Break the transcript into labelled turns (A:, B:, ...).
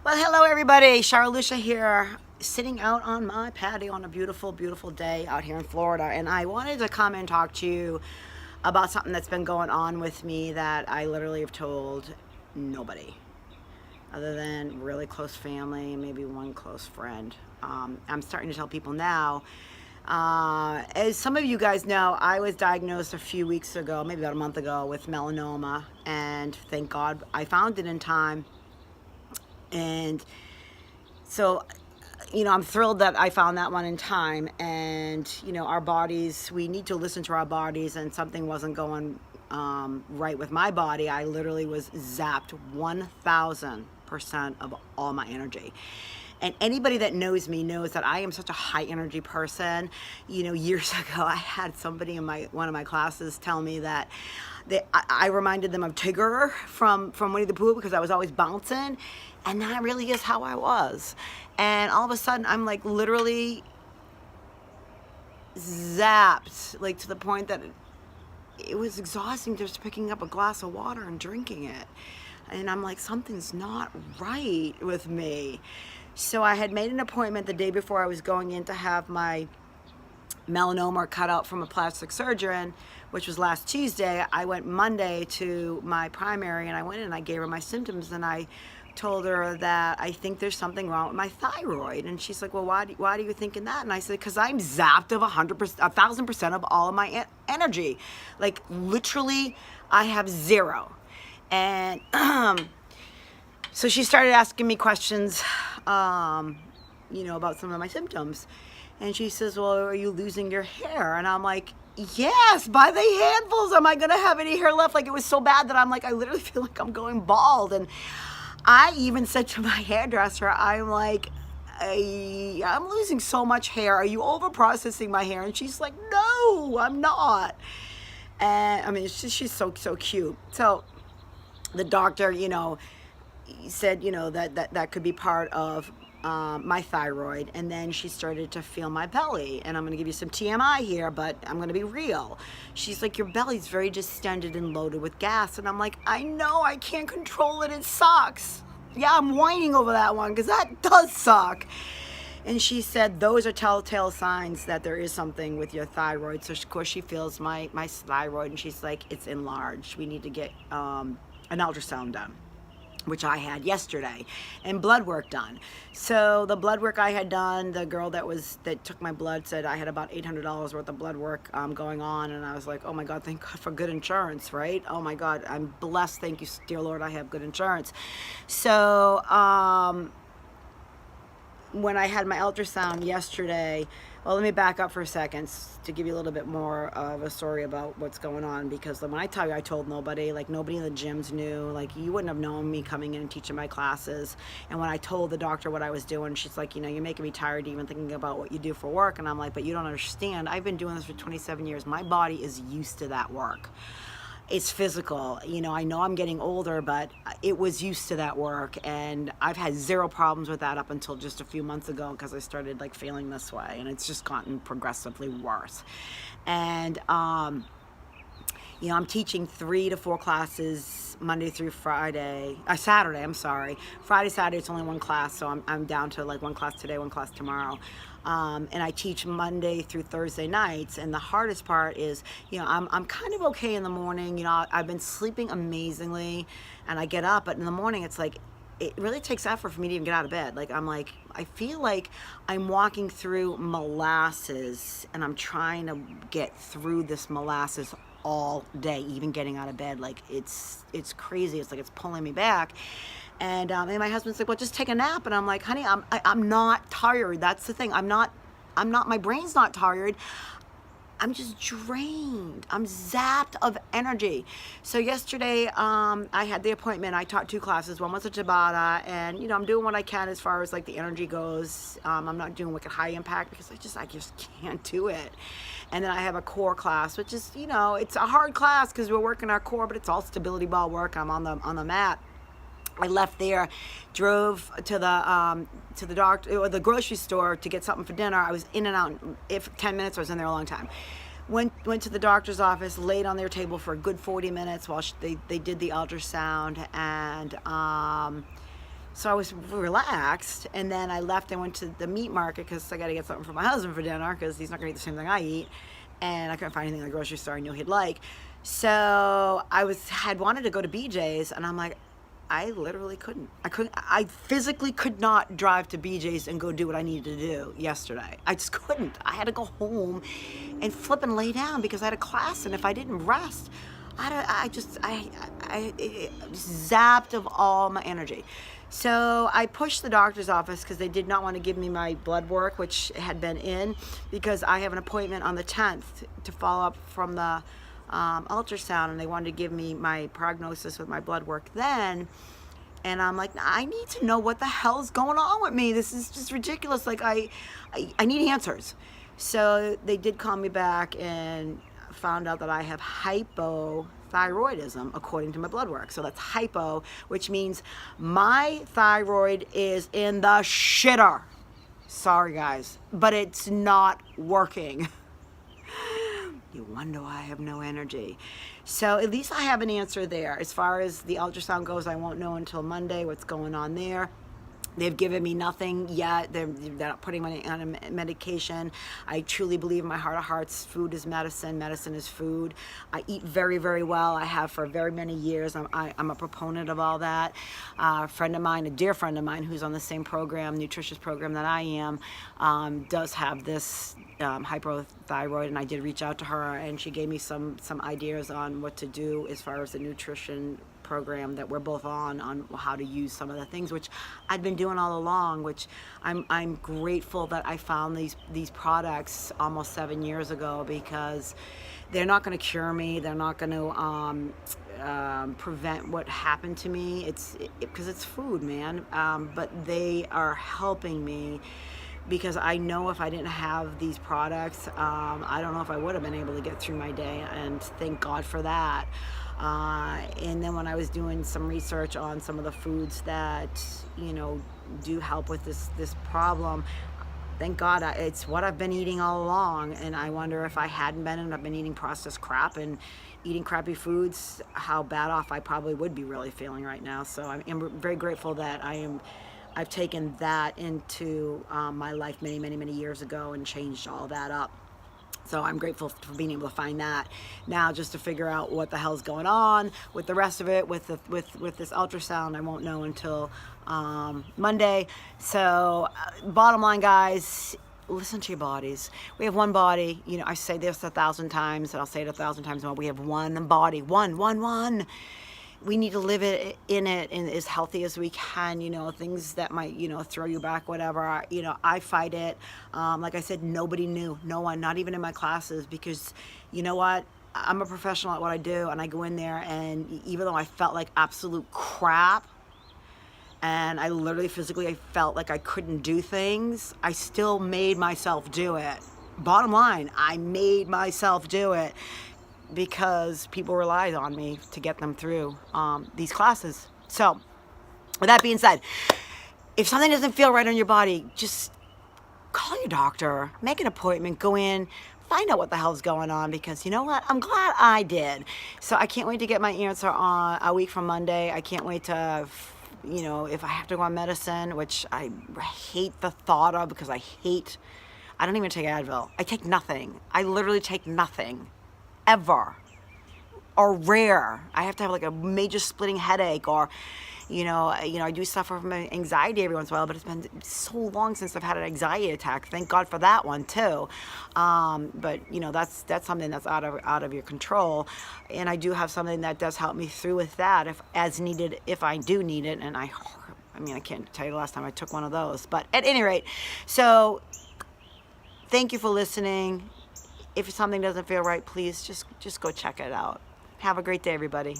A: Well, hello everybody. Sharalusha here, sitting out on my patio on a beautiful, beautiful day out here in Florida. And I wanted to come and talk to you about something that's been going on with me that I literally have told nobody other than really close family and maybe one close friend. I'm starting to tell people now. As some of you guys know, I was diagnosed a few weeks ago, maybe about a month ago, with melanoma. And thank God I found it in time. And so, I'm thrilled that I found that one in time. And, our bodies, we need to listen to our bodies, and something wasn't going right with my body. I literally was zapped 1,000% of all my energy. And anybody that knows me knows that I am such a high energy person. Years ago, I had somebody in one of my classes tell me that I reminded them of Tigger from Winnie the Pooh because I was always bouncing. And that really is how I was. And all of a sudden, I'm like literally zapped, like to the point that it was exhausting just picking up a glass of water and drinking it. And I'm like, something's not right with me. So I had made an appointment the day before I was going in to have my melanoma cut out from a plastic surgeon, which was last Tuesday. I went Monday to my primary, and I went in and I gave her my symptoms, and I told her that I think there's something wrong with my thyroid. And she's like, well, why do you thinking that? And I said, because I'm zapped of 100%, 1,000% of all of my energy. Like literally, I have zero. And so she started asking me questions, about some of my symptoms. And she says, well, are you losing your hair? And I'm like, yes, by the handfuls. Am I going to have any hair left? Like, it was so bad that I'm like, I literally feel like I'm going bald. And I even said to my hairdresser, I'm like, I'm losing so much hair. Are you over processing my hair? And she's like, no, I'm not. And I mean, she's so cute. So the doctor, said, that could be part of my thyroid. And then she started to feel my belly. And I'm going to give you some TMI here, but I'm going to be real. She's like, your belly's very distended and loaded with gas. And I'm like, I know, I can't control it. It sucks. Yeah, I'm whining over that one because that does suck. And she said, those are telltale signs that there is something with your thyroid. So, of course, she feels my thyroid, and she's like, it's enlarged. We need to get an ultrasound done, which I had yesterday, and blood work done. So the blood work I had done, the girl that took my blood said I had about $800 worth of blood work going on, and I was like, oh my God, thank God for good insurance, right? Oh my God, I'm blessed. Thank you, dear Lord, I have good insurance. So when I had my ultrasound yesterday, well, let me back up for a second to give you a little bit more of a story about what's going on. Because when I tell you I told nobody, like nobody in the gyms knew, like you wouldn't have known me coming in and teaching my classes. And when I told the doctor what I was doing, she's like, you're making me tired even thinking about what you do for work. And I'm like, but you don't understand. I've been doing this for 27 years. My body is used to that work. It's physical. I know I'm getting older, but it was used to that work, and I've had zero problems with that up until just a few months ago because I started like feeling this way, and it's just gotten progressively worse. And I'm teaching 3 to 4 classes Monday through Saturday. I'm sorry, Friday, Saturday it's only one class, so I'm down to like one class today, one class tomorrow. And I teach Monday through Thursday nights. And the hardest part is, I'm kind of okay in the morning. I've been sleeping amazingly, and I get up, but in the morning it's like, it really takes effort for me to even get out of bed. Like, I feel like I'm walking through molasses, and I'm trying to get through this molasses all day, even getting out of bed. Like, it's crazy. It's like it's pulling me back. And my husband's like, well, just take a nap. And I'm like, honey, I'm not tired. That's the thing. I'm not, my brain's not tired. I'm just drained. I'm zapped of energy. So yesterday, I had the appointment. I taught 2 classes. One was a Tabata, and I'm doing what I can as far as like the energy goes. I'm not doing wicked high impact because I just can't do it. And then I have a core class, which is, it's a hard class because we're working our core, but it's all stability ball work. I'm on the mat. I left there, drove to the doctor or the grocery store to get something for dinner. I was in and out. If 10 minutes, I was in there a long time. Went to the doctor's office, laid on their table for a good 40 minutes while they did the ultrasound, and So I was relaxed, and then I left and went to the meat market because I got to get something for my husband for dinner because he's not going to eat the same thing I eat, and I couldn't find anything in the grocery store I knew he'd like. So had wanted to go to BJ's, and I'm like, I literally couldn't. I physically could not drive to BJ's and go do what I needed to do yesterday. I just couldn't. I had to go home and flip and lay down because I had a class, and if I didn't rest, I just zapped of all my energy. So I pushed the doctor's office because they did not want to give me my blood work, which had been in, because I have an appointment on the 10th to follow up from the ultrasound, and they wanted to give me my prognosis with my blood work then. And I'm like, I need to know what the hell's going on with me. This is just ridiculous. Like, I need answers. So they did call me back and found out that I have hypothyroidism according to my blood work. So that's hypo, which means my thyroid is in the shitter. Sorry guys, but it's not working. You wonder why I have no energy. So at least I have an answer there. As far as the ultrasound goes, I won't know until Monday what's going on there. They've given me nothing yet. They're not putting me on a medication. I truly believe in my heart of hearts, food is medicine, medicine is food. I eat very, very well. I have for very many years. I'm a proponent of all that. A friend of mine, a dear friend of mine who's on the same program, nutritious program that I am, does have this hypothyroid, and I did reach out to her, and she gave me some ideas on what to do as far as the nutrition program that we're both on how to use some of the things which I'd been doing all along, which I'm grateful that I found these products almost 7 years ago, because they're not going to cure me. They're not going to prevent what happened to me. Because it's food, man. But they are helping me, because I know if I didn't have these products, I don't know if I would have been able to get through my day, and thank God for that. And then when I was doing some research on some of the foods that, do help with this problem, thank God it's what I've been eating all along. And I wonder if I hadn't been, and I've been eating processed crap and eating crappy foods, how bad off I probably would be really feeling right now. So I'm very grateful that I've taken that into my life many, many, many years ago and changed all that up. So I'm grateful for being able to find that. Now, just to figure out what the hell's going on with the rest of it, with this ultrasound, I won't know until Monday. So bottom line, guys, listen to your bodies. We have one body. I say this 1,000 times, and I'll say it 1,000 times more. We have one body. One. We need to live in it and as healthy as we can. Things that might throw you back, whatever. I fight it. Like I said, nobody knew, no one, not even in my classes, because you know what, I'm a professional at what I do, and I go in there, and even though I felt like absolute crap, and I literally physically I felt like I couldn't do things, I still made myself do it. Bottom line, I made myself do it, because people relied on me to get them through these classes. So with that being said, if something doesn't feel right on your body, just call your doctor, make an appointment, go in, find out what the hell's going on, because you know what, I'm glad I did. So I can't wait to get my answer on a week from Monday. I can't wait to if I have to go on medicine, which I hate the thought of, because I don't even take Advil. I take nothing. I literally take nothing ever, or rare. I have to have like a major splitting headache, or I do suffer from anxiety every once in a while, but it's been so long since I've had an anxiety attack. Thank God for that one too. But that's something that's out of your control, and I do have something that does help me through with that if needed, if I do need it. And I can't tell you the last time I took one of those, but at any rate, so thank you for listening. If something doesn't feel right, please just go check it out. Have a great day, everybody.